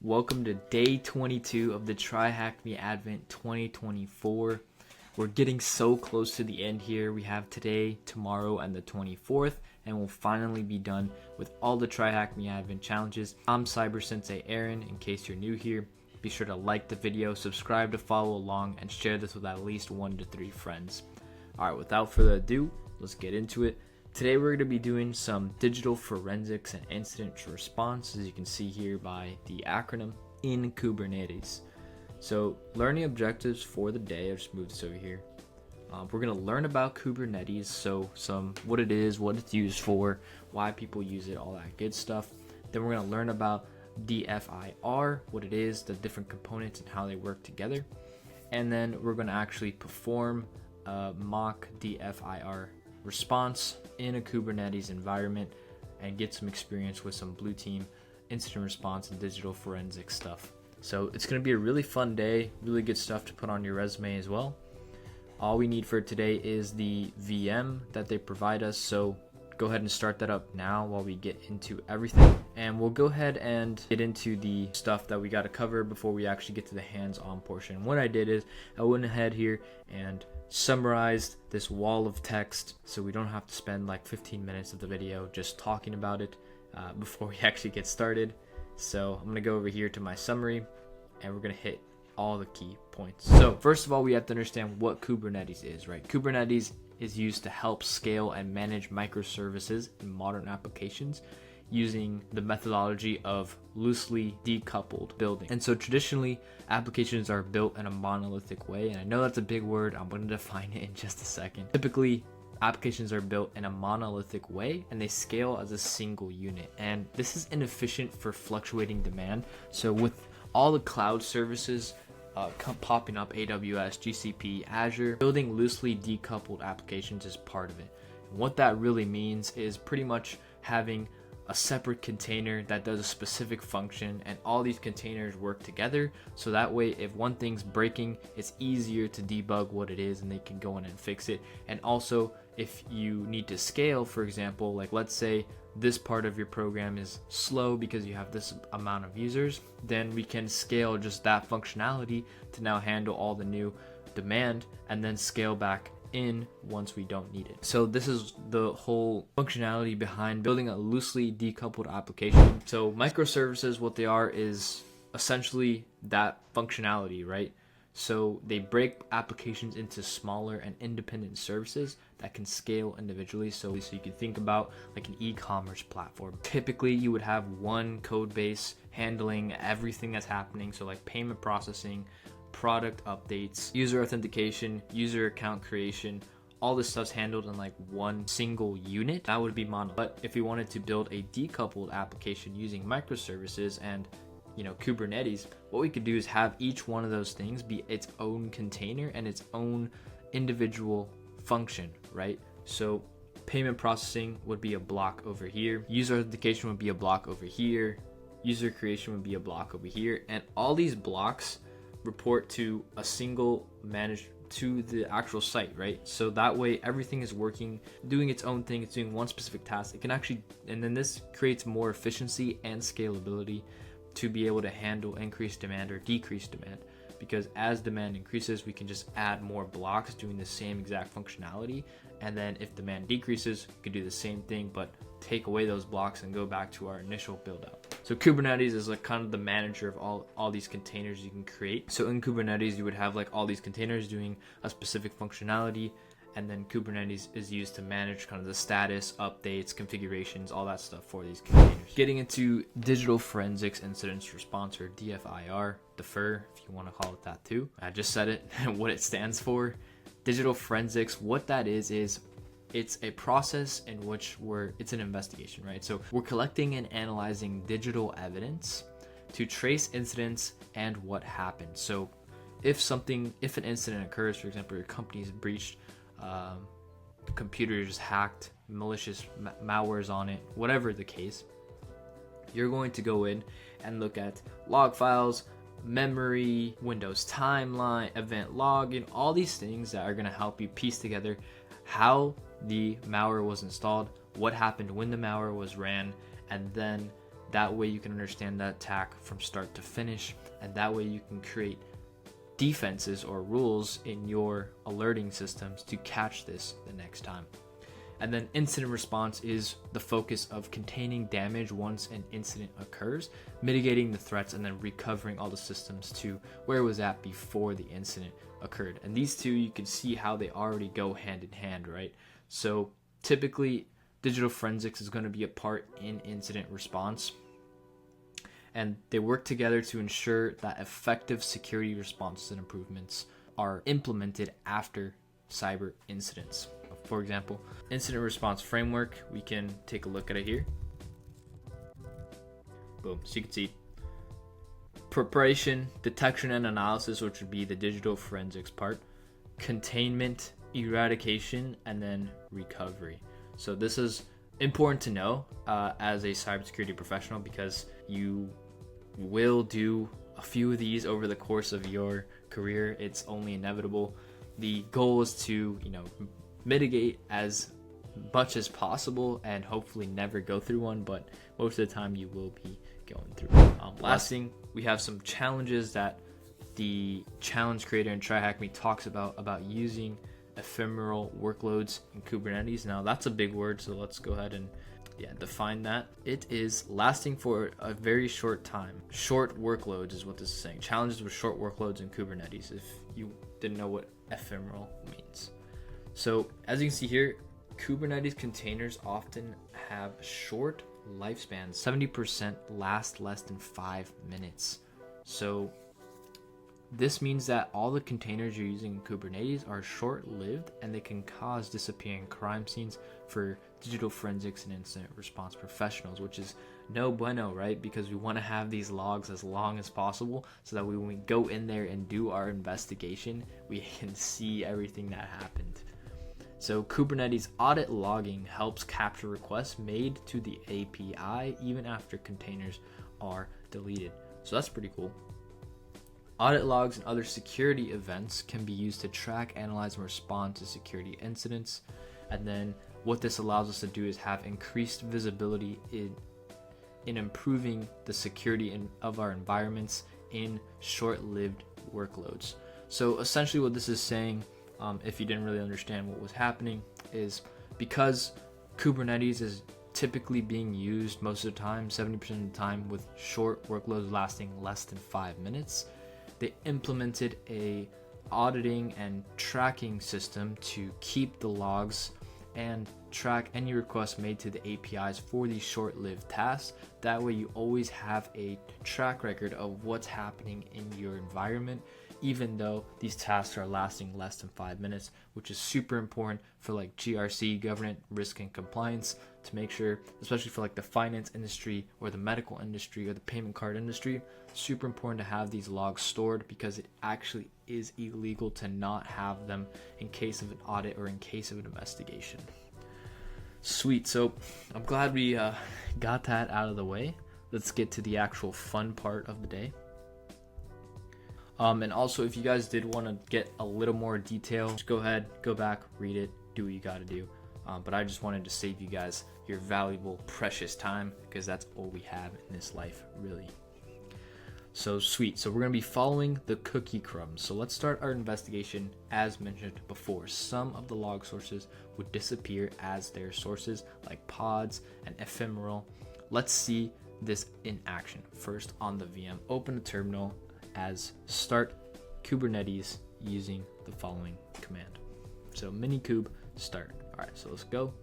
Welcome to day 22 of the TryHackMe Advent 2024. We're getting so close to the end here. We have today, tomorrow, and the 24th, and we'll finally be done with all the TryHackMe Advent challenges. I'm Cyber Sensei Aaron. In case you're new here, be sure to like the video, subscribe to follow along, and share this with at least 1 to 3 friends. Alright, without further ado, let's get into it. Today we're going to be doing some digital forensics and incident response, as you can see here by the acronym, in Kubernetes. So learning objectives for the day, I'll just move this over here. We're going to learn about Kubernetes, so what it is, what it's used for, why people use it, all that good stuff. Then we're going to learn about DFIR, what it is, the different components and how they work together. And then we're going to actually perform a mock DFIR response in a Kubernetes environment and get some experience with some blue team incident response and digital forensic stuff. So it's going to be a really fun day, really good stuff to put on your resume as well. All we need for today is the VM that they provide us, so go ahead and start that up now while we get into everything. And we'll go ahead and get into the stuff that we got to cover before we actually get to the hands-on portion. What I did is I went ahead here and summarized this wall of text so we don't have to spend like 15 minutes of the video just talking about it before we actually get started. So I'm going to go over here to my summary and we're going to hit all the key points. So first of all, we have to understand what Kubernetes is, right? Kubernetes is used to help scale and manage microservices in modern applications using the methodology of loosely decoupled building. And so traditionally, applications are built in a monolithic way. And I know that's a big word. I'm going to define it in just a second. Typically, applications are built in a monolithic way and they scale as a single unit. And this is inefficient for fluctuating demand. So with all the cloud services popping up, AWS, GCP, Azure, building loosely decoupled applications is part of it. And what that really means is pretty much having a separate container that does a specific function, and all these containers work together, so that way if one thing's breaking, it's easier to debug what it is and they can go in and fix it. And also if you need to scale, for example, like let's say this part of your program is slow because you have this amount of users, then we can scale just that functionality to now handle all the new demand and then scale back in once we don't need it. So this is the whole functionality behind building a loosely decoupled application. So microservices, what they are is essentially that functionality, right? So they break applications into smaller and independent services that can scale individually. So you can think about like an e-commerce platform. Typically you would have one code base handling everything that's happening. So like payment processing, product updates, user authentication, user account creation, all this stuff's handled in like one single unit. That would be mono. But if we wanted to build a decoupled application using microservices and Kubernetes, what we could do is have each one of those things be its own container and its own individual function, right? So payment processing would be a block over here, user authentication would be a block over here, user creation would be a block over here, and all these blocks report to a single managed to the actual site, right? So that way everything is working, doing its own thing, it's doing one specific task. It can actually, and then this creates more efficiency and scalability to be able to handle increased demand or decreased demand, because as demand increases, we can just add more blocks doing the same exact functionality. And then if demand decreases, we can do the same thing, but take away those blocks and go back to our initial build out. So Kubernetes is like kind of the manager of all these containers you can create. So in Kubernetes, you would have like all these containers doing a specific functionality, and then Kubernetes is used to manage kind of the status, updates, configurations, all that stuff for these containers. Getting into digital forensics incident response, or DFIR, DFIR, if you want to call it that too. I just said it, what it stands for. Digital forensics, what that is it's a process in which it's an investigation, right? So we're collecting and analyzing digital evidence to trace incidents and what happened. So if an incident occurs, for example, your company is breached, computer is hacked, malicious malware's on it, whatever the case, you're going to go in and look at log files, memory, Windows timeline, event log, and all these things that are going to help you piece together how the malware was installed, what happened when the malware was ran, and then That way you can understand that attack from start to finish, and that way you can create defenses or rules in your alerting systems to catch this the next time. And then incident response is the focus of containing damage once an incident occurs, mitigating the threats, and then recovering all the systems to where it was at before the incident occurred. And these two, you can see how they already go hand in hand, right? So typically digital forensics is going to be a part in incident response, and they work together to ensure that effective security responses and improvements are implemented after cyber incidents. For example, incident response framework, we can take a look at it here. Boom, so you can see preparation, detection and analysis, which would be the digital forensics part, containment, eradication, and then recovery. So this is important to know as a cybersecurity professional, because you will do a few of these over the course of your career. It's only inevitable. The goal is to, mitigate as much as possible and hopefully never go through one, but most of the time you will be going through. Last thing, we have some challenges that the challenge creator in TryHackMe talks about using ephemeral workloads in Kubernetes. Now that's a big word, so let's go ahead and define that. It is lasting for a very short time. Short workloads is what this is saying. Challenges with short workloads in Kubernetes, if you didn't know what ephemeral means. So as you can see here, Kubernetes containers often have short lifespans. 70% last less than 5 minutes. So this means that all the containers you're using in Kubernetes are short-lived, and they can cause disappearing crime scenes for digital forensics and incident response professionals, which is no bueno, right? Because we want to have these logs as long as possible so that when we go in there and do our investigation, we can see everything that happened. So Kubernetes audit logging helps capture requests made to the API even after containers are deleted. So that's pretty cool. Audit logs and other security events can be used to track, analyze, and respond to security incidents. And then what this allows us to do is have increased visibility in improving the security of our environments in short-lived workloads. So essentially what this is saying, if you didn't really understand what was happening, is because Kubernetes is typically being used most of the time, 70% of the time, with short workloads lasting less than 5 minutes, they implemented a auditing and tracking system to keep the logs and track any requests made to the APIs for these short-lived tasks. That way you always have a track record of what's happening in your environment, even though these tasks are lasting less than 5 minutes, which is super important for like GRC, governance, risk, and compliance, to make sure, especially for like the finance industry or the medical industry or the payment card industry, super important to have these logs stored, because it actually is illegal to not have them in case of an audit or in case of an investigation. Sweet, so I'm glad we got that out of the way. Let's get to the actual fun part of the day. And also, if you guys did want to get a little more detail, just go ahead, go back, read it, do what you got to do. But I just wanted to save you guys your valuable, precious time, because that's all we have in this life, really. So sweet. So we're going to be following the cookie crumbs. So let's start our investigation. As mentioned before, some of the log sources would disappear as their sources, like pods and ephemeral. Let's see this in action. First, on the VM, open the terminal as start Kubernetes using the following command. So minikube start. All right, so let's go.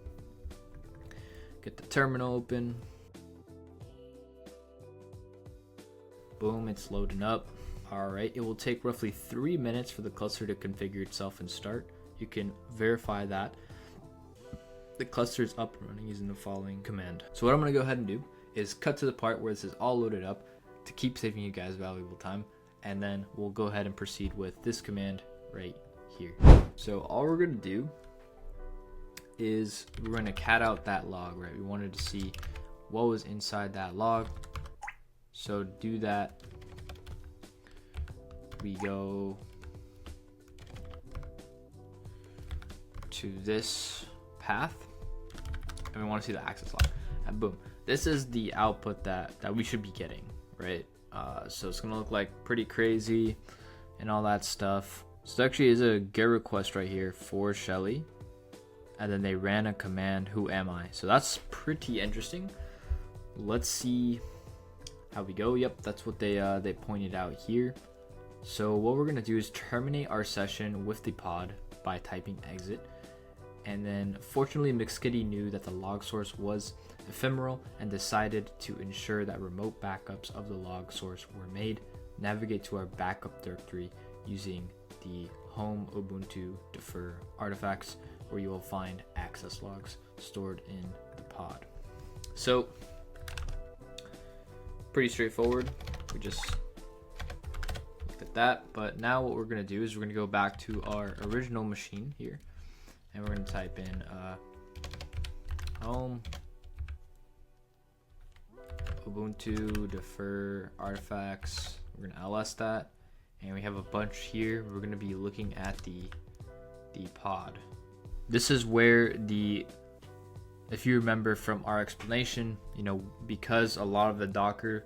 Get the terminal open. Boom, it's loading up. All right, it will take roughly 3 minutes for the cluster to configure itself and start. You can verify that the cluster is up and running using the following command. So what I'm gonna go ahead and do is cut to the part where this is all loaded up to keep saving you guys valuable time. And then we'll go ahead and proceed with this command right here. So all we're gonna do is we're gonna cat out that log, right? We wanted to see what was inside that log. So to do that, we go to this path and we want to see the access log, and boom, this is the output that we should be getting, right? So it's gonna look like pretty crazy and all that stuff. So actually is a GET request right here for Shelly, and then they ran a command, who am I? So that's pretty interesting. Let's see how we go. Yep, that's what they pointed out here. So what we're gonna do is terminate our session with the pod by typing exit. And then fortunately McSkitty knew that the log source was ephemeral and decided to ensure that remote backups of the log source were made. Navigate to our backup directory using the home Ubuntu DFIR artifacts, where you will find access logs stored in the pod. So pretty straightforward. We just looked at that, but now what we're gonna do is we're gonna go back to our original machine here, and we're gonna type in home Ubuntu DFIR artifacts. We're gonna ls that, and we have a bunch here. We're gonna be looking at the pod. This is where if you remember from our explanation, because a lot of the Docker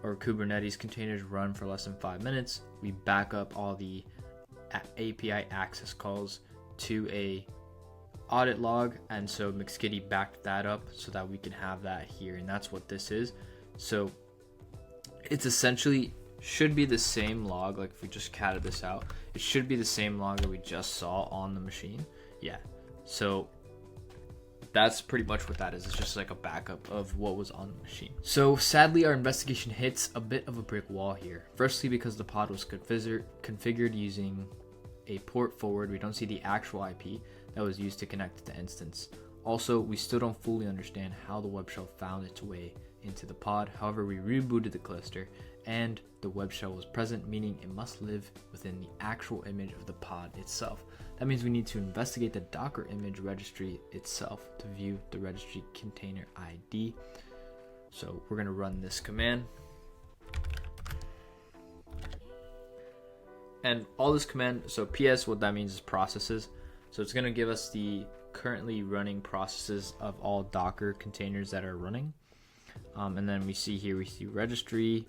or Kubernetes containers run for less than 5 minutes, we back up all the API access calls to a audit log, and so McSkitty backed that up so that we can have that here, and that's what this is. So it's essentially should be the same log. Like if we just catted this out, it should be the same log that we just saw on the machine. Yeah, so that's pretty much what that is. It's just like a backup of what was on the machine. So sadly, our investigation hits a bit of a brick wall here. Firstly, because the pod was configured using a port forward, we don't see the actual IP that was used to connect to the instance. Also, we still don't fully understand how the web shell found its way into the pod. However, we rebooted the cluster and the web shell was present, meaning it must live within the actual image of the pod itself. That means we need to investigate the Docker image registry itself to view the registry container ID. So we're gonna run this command. And all this command, so PS, what that means is processes. So it's gonna give us the currently running processes of all Docker containers that are running. And then we see registry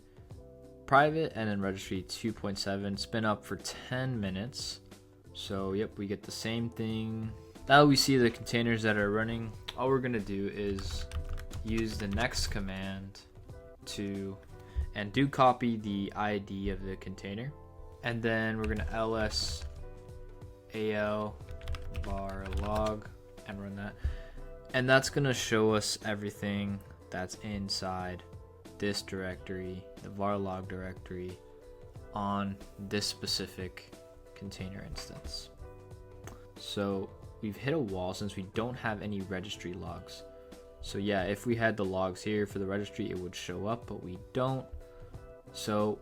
private and then registry 2.7 spin up for 10 minutes. So yep, we get the same thing. Now we see the containers that are running. All we're gonna do is use the next command and do copy the ID of the container. And then we're gonna ls al var log and run that. And that's gonna show us everything that's inside this directory, the var log directory, on this specific container instance. So we've hit a wall since we don't have any registry logs. So yeah, if we had the logs here for the registry, it would show up, but we don't. So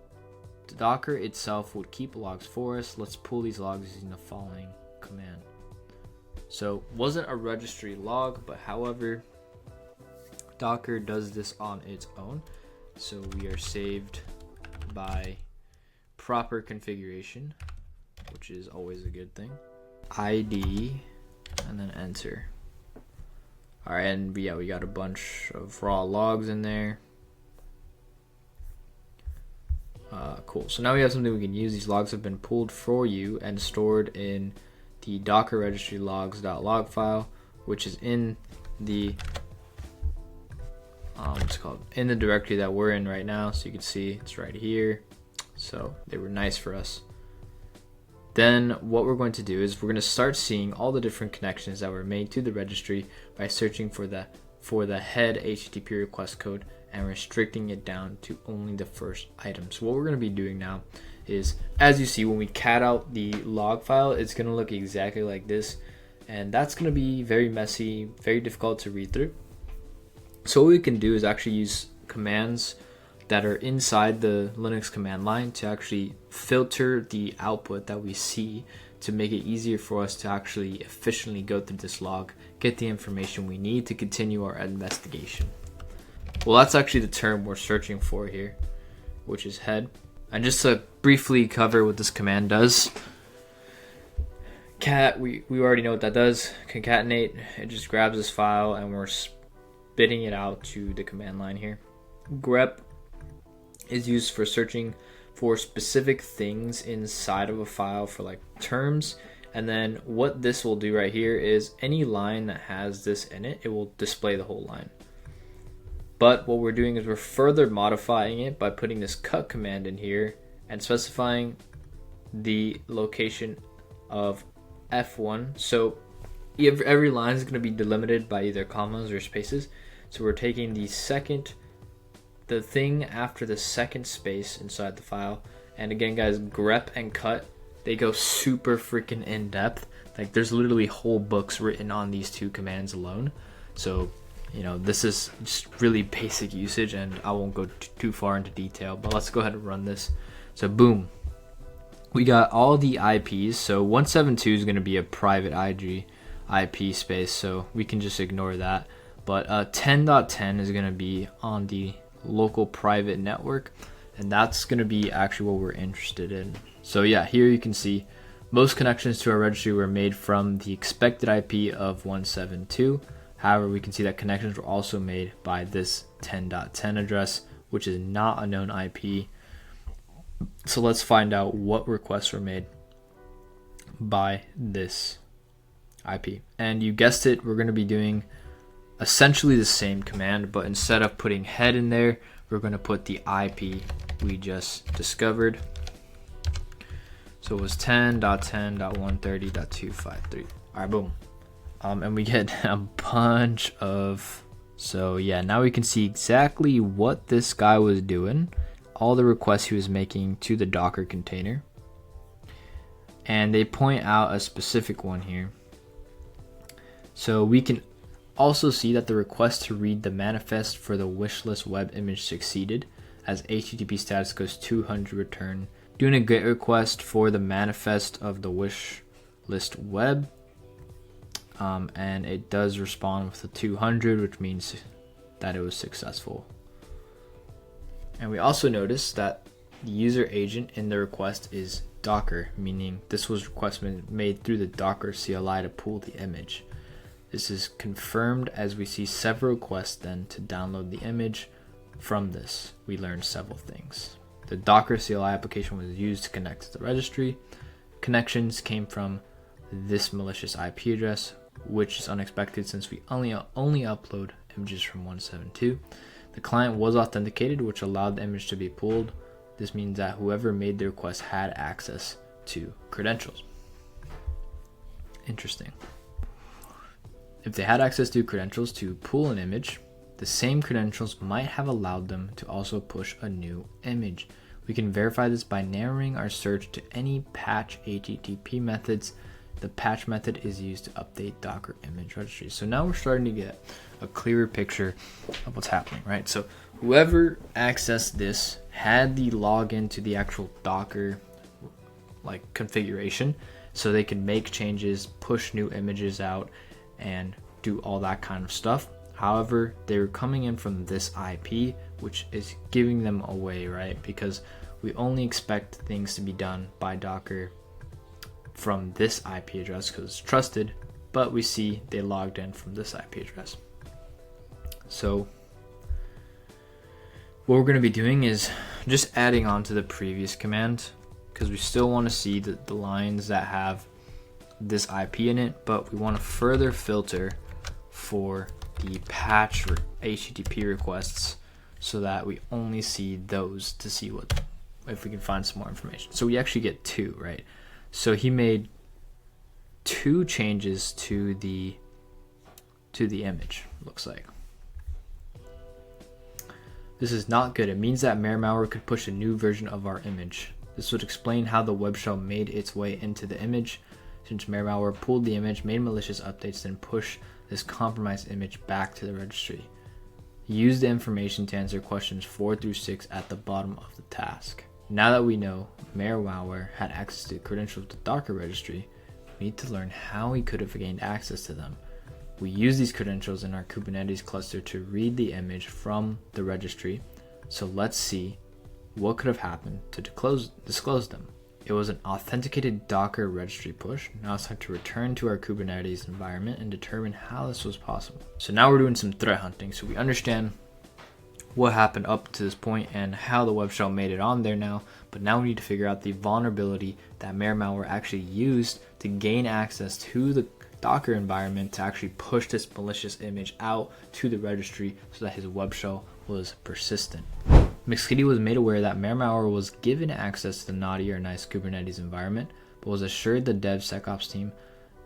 the Docker itself would keep logs for us. Let's pull these logs using the following command. So wasn't a registry log, but however, Docker does this on its own. So we are saved by proper configuration, which is always a good thing. ID and then enter. All right, and yeah, we got a bunch of raw logs in there. Cool. So now we have something we can use. These logs have been pulled for you and stored in the Docker registry logs.log file, which is in the in the directory that we're in right now. So you can see it's right here. So they were nice for us. Then what we're going to do is we're going to start seeing all the different connections that were made to the registry by searching for the head HTTP request code and restricting it down to only the first item. So what we're going to be doing now is, as you see, when we cat out the log file, it's going to look exactly like this, and that's going to be very messy, very difficult to read through. So what we can do is actually use commands that are inside the Linux command line to actually filter the output that we see to make it easier for us to actually efficiently go through this log, get the information we need to continue our investigation. Well, that's actually the term we're searching for here, which is head. And just to briefly cover what this command does, we already know what that does. Concatenate, it just grabs this file and we're spitting it out to the command line here. grep is used for searching for specific things inside of a file for like terms. And then what this will do right here is any line that has this in it, it will display the whole line. But what we're doing is we're further modifying it by putting this cut command in here and specifying the location of F1. So every line is going to be delimited by either commas or spaces. So we're taking the thing after the second space inside the file. And again, guys, grep and cut, they go super freaking in depth. Like there's literally whole books written on these two commands alone. So, you know, this is just really basic usage and I won't go too far into detail, but let's go ahead and run this. So boom, we got all the IPs. So 172 is going to be a private IP space, so we can just ignore that. But 10.10 is going to be on the local private network, and that's going to be actually what we're interested in. So yeah, here you can see most connections to our registry were made from the expected IP of 172. However, we can see that connections were also made by this 10.10 address, which is not a known IP. So let's find out what requests were made by this IP. And you guessed it, we're going to be doing essentially the same command, but instead of putting head in there, we're going to put the IP we just discovered. So it was 10.10.130.253. All right, boom. And we get a bunch of, so yeah, now we can see exactly what this guy was doing, all the requests he was making to the Docker container. And they point out a specific one here. So we can also see that the request to read the manifest for the wishlist web image succeeded, as HTTP status goes 200 return. Doing a GET request for the manifest of the wishlist web, and it does respond with a 200, which means that it was successful. And we also notice that the user agent in the request is Docker, meaning this was request made through the Docker CLI to pull the image. This is confirmed as we see several requests then to download the image. From this, we learned several things. The Docker CLI application was used to connect to the registry. Connections came from this malicious IP address, which is unexpected since we only upload images from 172. The client was authenticated, which allowed the image to be pulled. This means that whoever made the request had access to credentials. Interesting. If they had access to credentials to pull an image, the same credentials might have allowed them to also push a new image. We can verify this by narrowing our search to any patch HTTP methods. The patch method is used to update Docker image registry. So now we're starting to get a clearer picture of what's happening, right? So whoever accessed this had the login to the actual Docker like configuration, so they could make changes, push new images out, and do all that kind of stuff. However, they were coming in from this IP, which is giving them away, right? Because we only expect things to be done by Docker from this IP address because it's trusted, but we see they logged in from this IP address. So what we're going to be doing is just adding on to the previous command, because we still want to see the lines that have this IP in it, but we want to further filter for the patch or HTTP requests so that we only see those to see what, if we can find some more information. So we actually get two, right? So he made two changes to the image, looks like. This is not good. It means that malware could push a new version of our image. This would explain how the web shell made its way into the image. Since malware pulled the image, made malicious updates, then push this compromised image back to the registry. Use the information to answer questions 4 through 6 at the bottom of the task. Now that we know malware had access to credentials to the Docker registry, we need to learn how we could have gained access to them. We use these credentials in our Kubernetes cluster to read the image from the registry. So let's see what could have happened to disclose them. It was an authenticated Docker registry push. Now it's time to return to our Kubernetes environment and determine how this was possible. So now we're doing some threat hunting. So we understand what happened up to this point and how the web shell made it on there now. But now we need to figure out the vulnerability that malware actually used to gain access to the Docker environment to actually push this malicious image out to the registry so that his web shell was persistent. McSkitty was made aware that malware was given access to the naughty or nice Kubernetes environment, but was assured the DevSecOps team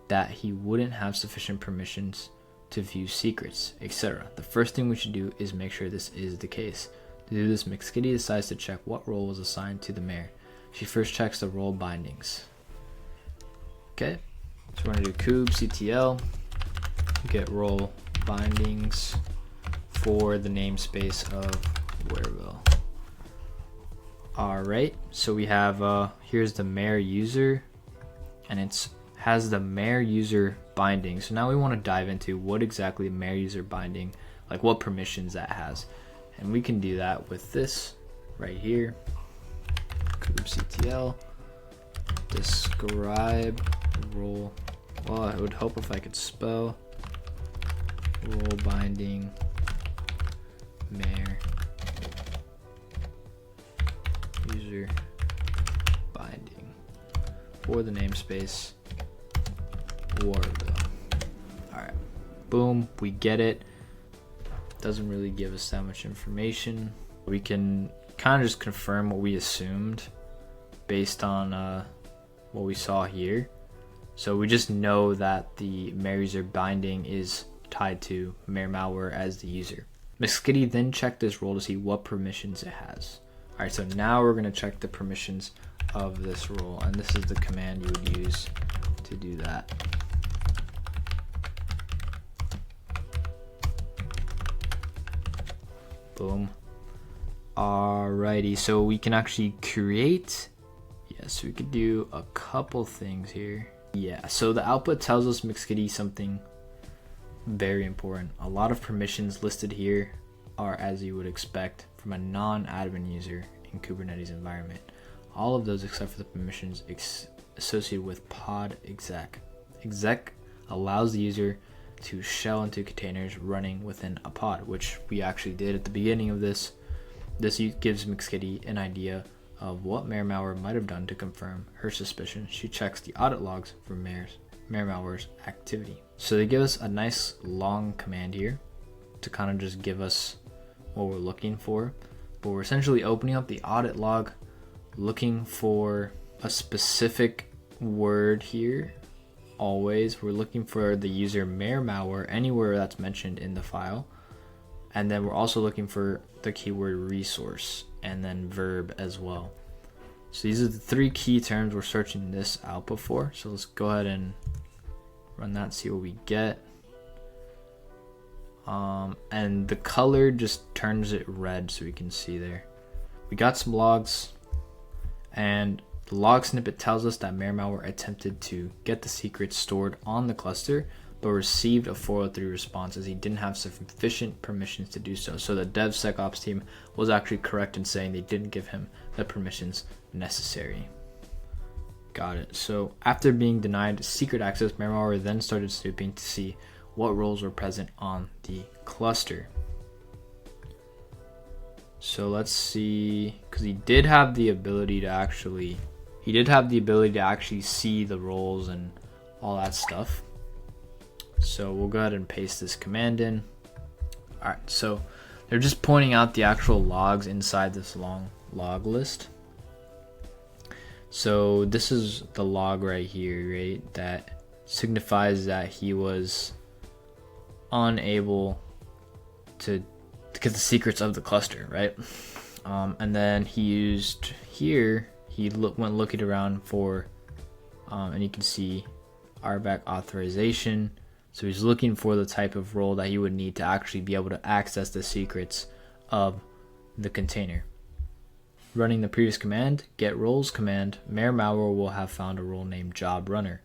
that he wouldn't have sufficient permissions to view secrets, etc. The first thing we should do is make sure this is the case. To do this, McSkitty decides to check what role was assigned to the mayor. She first checks the role bindings. Okay, so we're going to do kubectl get role bindings for the namespace of Wareville. Alright, so we have here's the mayor user, and it's has the mayor user binding. So now we want to dive into what exactly mayor user binding, like what permissions that has. And we can do that with this right here. kubectl describe role. Well, I would hope if I could spell role binding mayor user binding for the namespace Wareville. Alright, boom, we get it. Doesn't really give us that much information. We can kind of just confirm what we assumed based on what we saw here. So we just know that the mayor user binding is tied to mayor malware as the user. McSkitty then checked this role to see what permissions it has. Alright, so now we're going to check the permissions of this role, and this is the command you would use to do that. Boom. Alrighty, so we can actually create, yes, we could do a couple things here. Yeah, so the output tells us McSkitty something very important. A lot of permissions listed here are as you would expect from a non-admin user in Kubernetes environment. All of those except for the permissions associated with pod exec. Exec allows the user to shell into containers running within a pod, which we actually did at the beginning of this. This gives McSkitty an idea of what mayor malware might have done to confirm her suspicion. She checks the audit logs for mayor malware's activity. So they give us a nice long command here to kind of just give us what we're looking for. But we're essentially opening up the audit log, looking for a specific word here. Always, we're looking for the user mayor malware anywhere that's mentioned in the file. And then we're also looking for the keyword resource and then verb as well. So these are the three key terms we're searching this output for. So let's go ahead and run that, see what we get. And the color just turns it red so we can see there. We got some logs, and the log snippet tells us that mayor malware attempted to get the secrets stored on the cluster, but received a 403 response as he didn't have sufficient permissions to do so. So the DevSecOps team was actually correct in saying they didn't give him the permissions necessary. Got it. So after being denied secret access, mayor malware then started snooping to see what roles were present on the cluster. So let's see, because he did have the ability to actually see the roles and all that stuff. So we'll go ahead and paste this command in. Alright, so they're just pointing out the actual logs inside this long log list. So this is the log right here, right? That signifies that he was unable to get the secrets of the cluster, right? And then he used here, went looking around for, and you can see RBAC authorization. So he's looking for the type of role that he would need to actually be able to access the secrets of the container. Running the previous command, get roles command, mayor malware will have found a role named job runner.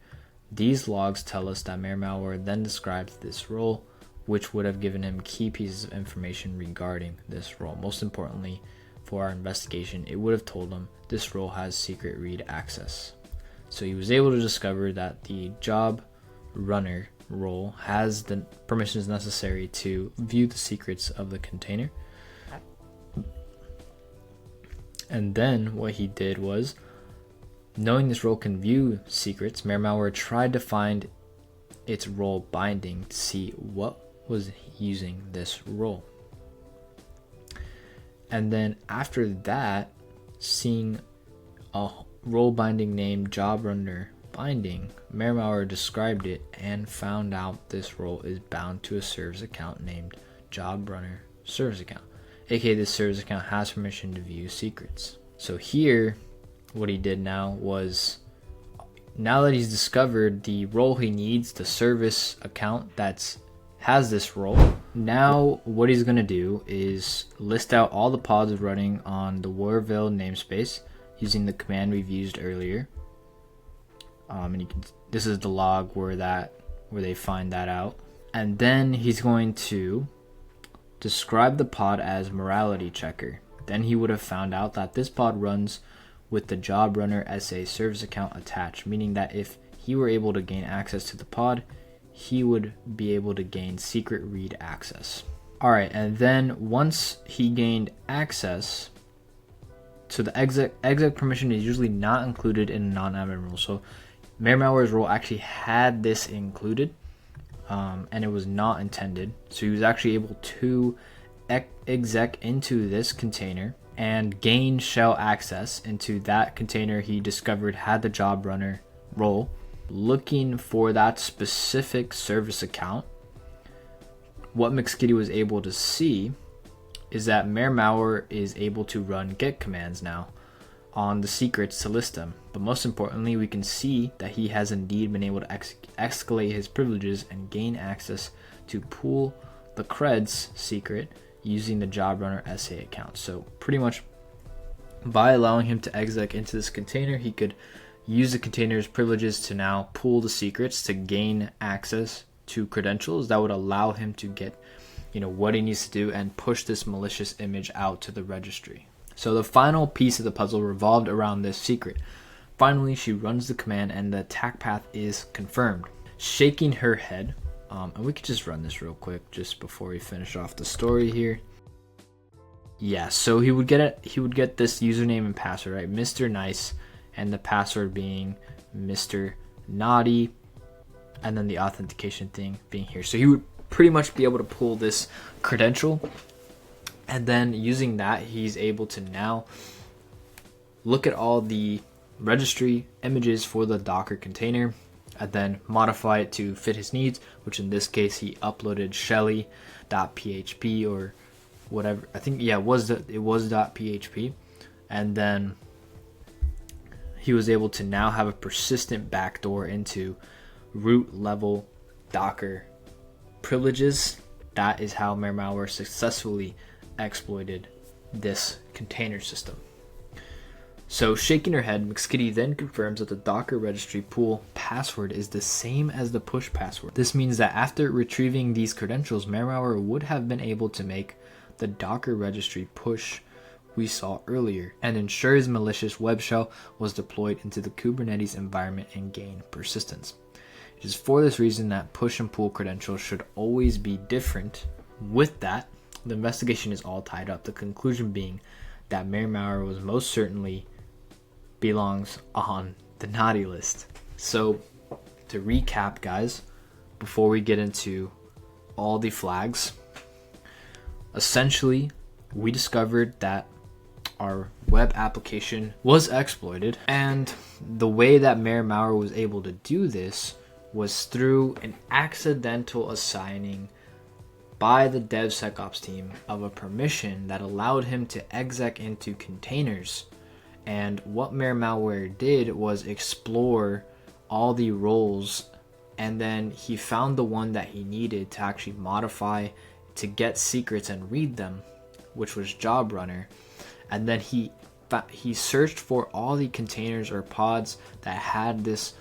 These logs tell us that mayor malware then describes this role, which would have given him key pieces of information regarding this role. Most importantly, for our investigation, it would have told him this role has secret read access. So he was able to discover that the job runner role has the permissions necessary to view the secrets of the container. And then what he did was, knowing this role can view secrets, malware tried to find its role binding to see what was using this role. And then after that, seeing a role binding named job runner binding, malware described it and found out this role is bound to a service account named job runner service account, aka this service account has permission to view secrets. So here, what he did now was, now that he's discovered the role he needs, the service account has this role, now what he's going to do is list out all the pods running on the Warville namespace using the command we've used earlier. And this is the log where they find that out. And then he's going to describe the pod as morality checker. Then he would have found out that this pod runs with the job runner SA service account attached, meaning that if he were able to gain access to the pod, he would be able to gain secret read access. All right, and then once he gained access, so the exec permission is usually not included in a non-admin role. So malware's role actually had this included, and it was not intended. So he was actually able to exec into this container and gain shell access into that container he discovered had the job runner role. Looking for that specific service account, what McSkitty was able to see is that malware is able to run get commands now on the secrets to list them. But most importantly, we can see that he has indeed been able to escalate his privileges and gain access to pool the creds secret using the job runner SA account. So pretty much by allowing him to exec into this container, he could use the container's privileges to now pool the secrets to gain access to credentials that would allow him to get, what he needs to do and push this malicious image out to the registry. So the final piece of the puzzle revolved around this secret. Finally, she runs the command and the attack path is confirmed. Shaking her head, and we could just run this real quick just before we finish off the story here. Yeah, so he would get this username and password, right? Mr. Nice, and the password being Mr. Naughty, and then the authentication thing being here. So he would pretty much be able to pull this credential, and then using that, he's able to now look at all the registry images for the Docker container and then modify it to fit his needs, which in this case he uploaded shelly.php or whatever. I think it was .php, and then he was able to now have a persistent backdoor into root level Docker privileges. That is how malware successfully exploited this container system. So shaking her head, McSkitty then confirms that the Docker registry pool password is the same as the push password. This means that after retrieving these credentials, malware would have been able to make the Docker registry push we saw earlier and ensure his malicious web shell was deployed into the Kubernetes environment and gain persistence. It is for this reason that push and pull credentials should always be different. With that, the investigation is all tied up, the conclusion being that malware was most certainly belongs on the naughty list. So to recap, guys, before we get into all the flags, essentially we discovered that our web application was exploited, and the way that malware was able to do this was through an accidental assigning by the DevSecOps team of a permission that allowed him to exec into containers. And what malware did was explore all the roles, and then he found the one that he needed to actually modify to get secrets and read them, which was job runner. And then he searched for all the containers or pods that had this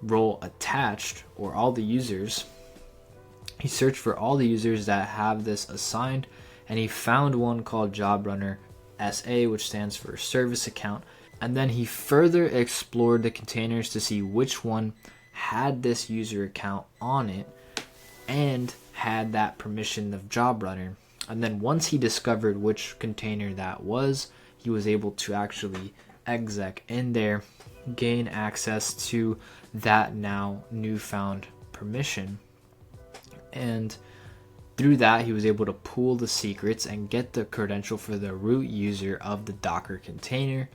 role attached, or all the users. He searched for all the users that have this assigned, and he found one called job runner SA, which stands for service account. And then he further explored the containers to see which one had this user account on it and had that permission of job runner. And then once he discovered which container that was, he was able to actually exec in there, gain access to that now newfound permission. And through that, he was able to pool the secrets and get the credential for the root user of the Docker container,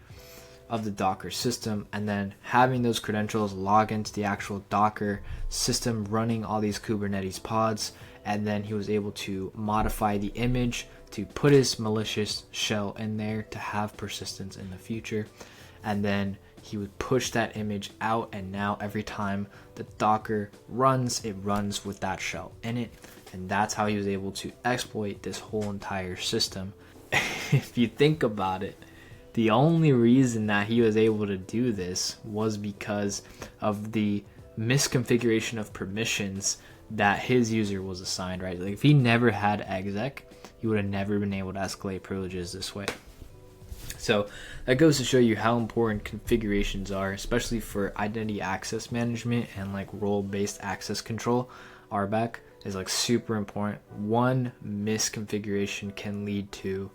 of the Docker system, and then having those credentials log into the actual Docker system running all these Kubernetes pods. And then he was able to modify the image to put his malicious shell in there to have persistence in the future. And then he would push that image out, and now every time the Docker runs, it runs with that shell in it. And that's how he was able to exploit this whole entire system. If you think about it, the only reason that he was able to do this was because of the misconfiguration of permissions that his user was assigned, right? Like if he never had exec, he would have never been able to escalate privileges this way. So that goes to show you how important configurations are, especially for identity access management and like role-based access control. RBAC is like super important. One misconfiguration can lead to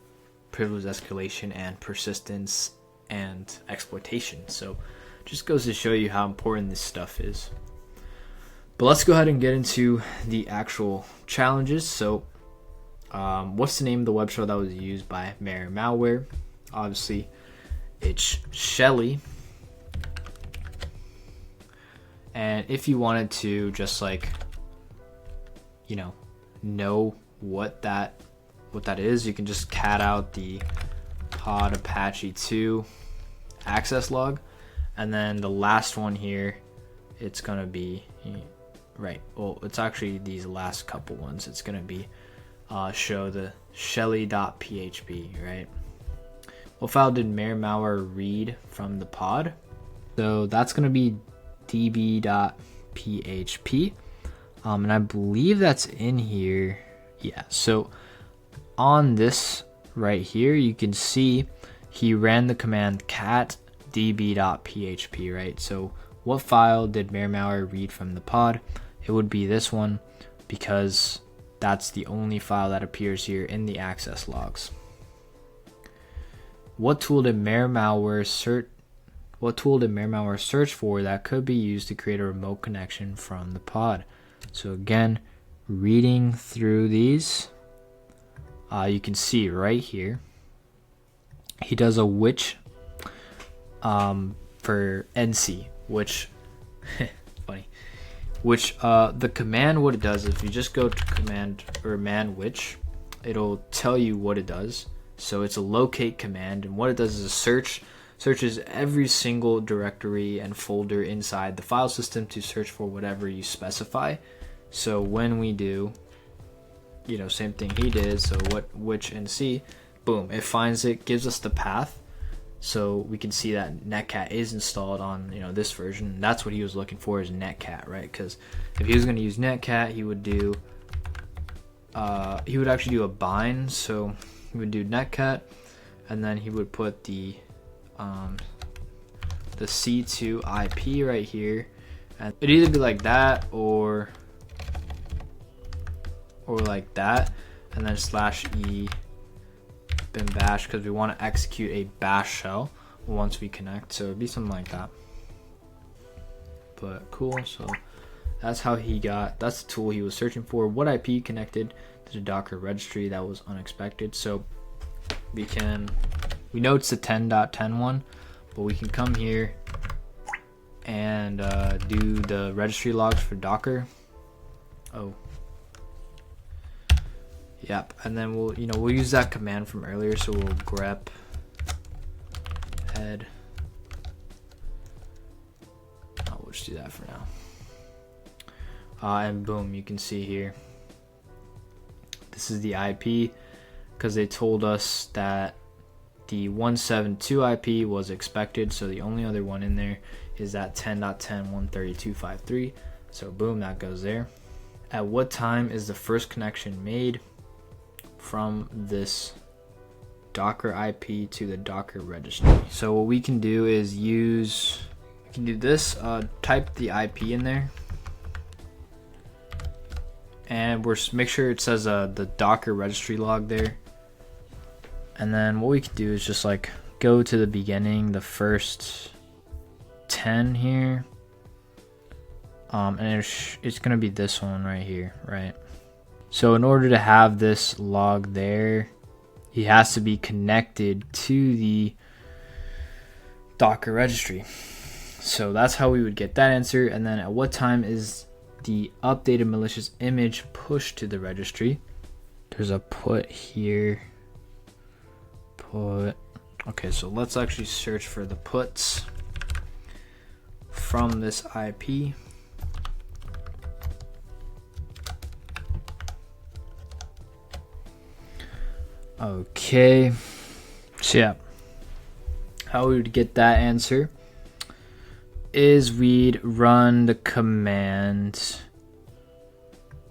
privilege escalation and persistence and exploitation. So just goes to show you how important this stuff is. But let's go ahead and get into the actual challenges. So what's the name of the web shell that was used by malware? Obviously it's Shelly. And if you wanted to just like, you know what that is, you can just cat out the pod apache 2 access log, and then the last one here, it's gonna be right, well it's actually these last couple ones, it's gonna be show the shelly.php, right? What file did malware read from the pod? So that's gonna be db.php, and I believe that's in here. Yeah, so on this right here, you can see he ran the command cat db.php, right? So what file did malware read from the pod? It would be this one, because that's the only file that appears here in the access logs. What tool did malware search for that could be used to create a remote connection from the pod? So again, reading through these, you can see right here, he does a which for NC, which funny, which the command, what it does, if you just go to command or man which, it'll tell you what it does. So it's a locate command, and what it does is searches every single directory and folder inside the file system to search for whatever you specify. So when we do, same thing he did, so which NC, boom, it finds it, gives us the path, so we can see that netcat is installed on this version. That's what he was looking for, is netcat, right? Because if he was going to use netcat, he would actually do a bind. So he would do netcat, and then he would put the C2 IP right here, and it'd either be like that or like that, and then /e bin bash, because we want to execute a bash shell once we connect. So it'd be something like that. But cool. So that's the tool he was searching for. What IP connected to the Docker registry? That was unexpected. So we know it's the 10.10 one, but we can come here and do the registry logs for Docker. Yep, and then we'll use that command from earlier, so we'll grep head. We'll just do that for now. And boom, you can see here, this is the IP, because they told us that the 172 IP was expected, so the only other one in there is that 10.10.132.53. So boom, that goes there. At what time is the first connection made from this Docker IP to the Docker registry. So what we can do is we can do this, type the IP in there, and make sure it says the Docker registry log there. And then what we can do is just like go to the beginning, the first 10 here, and it's gonna be this one right here, right? So in order to have this log there, he has to be connected to the Docker registry. So that's how we would get that answer. And then at what time is the updated malicious image pushed to the registry? There's a put here. Put. Okay, so let's actually search for the puts from this IP. Okay, so yeah, how we would get that answer is we'd run the command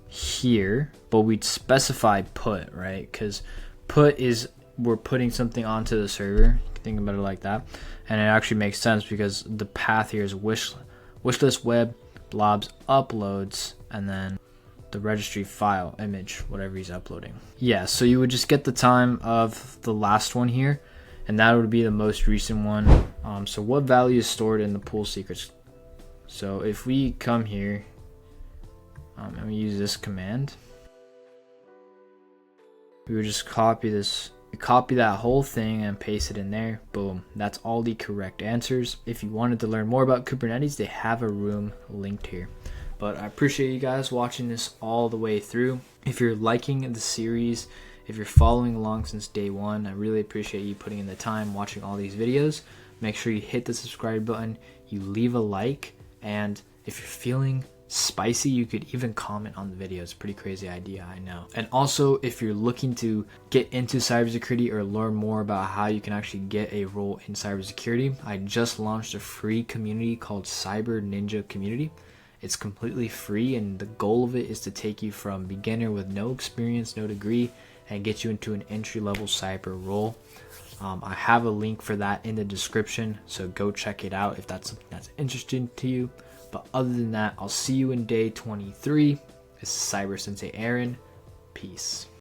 here, but we'd specify put, right? Because put is we're putting something onto the server. Think about it like that, and it actually makes sense because the path here is wishlist web blobs uploads, and then the registry file image, whatever he's uploading. Yeah, so you would just get the time of the last one here, and that would be the most recent one. So what value is stored in the pool secrets? So if we come here and we use this command, we would just copy that whole thing and paste it in there. Boom, that's all the correct answers. If you wanted to learn more about Kubernetes, they have a room linked here. But I appreciate you guys watching this all the way through. If you're liking the series, if you're following along since day one, I really appreciate you putting in the time watching all these videos. Make sure you hit the subscribe button, you leave a like, and if you're feeling spicy, you could even comment on the video. It's a pretty crazy idea, I know. And also, if you're looking to get into cybersecurity or learn more about how you can actually get a role in cybersecurity, I just launched a free community called Cyber Ninja Community. It's completely free, and the goal of it is to take you from beginner with no experience, no degree, and get you into an entry-level cyber role. I have a link for that in the description, so go check it out if that's something that's interesting to you. But other than that, I'll see you in day 23. This is Cyber Sensei Aaron. Peace.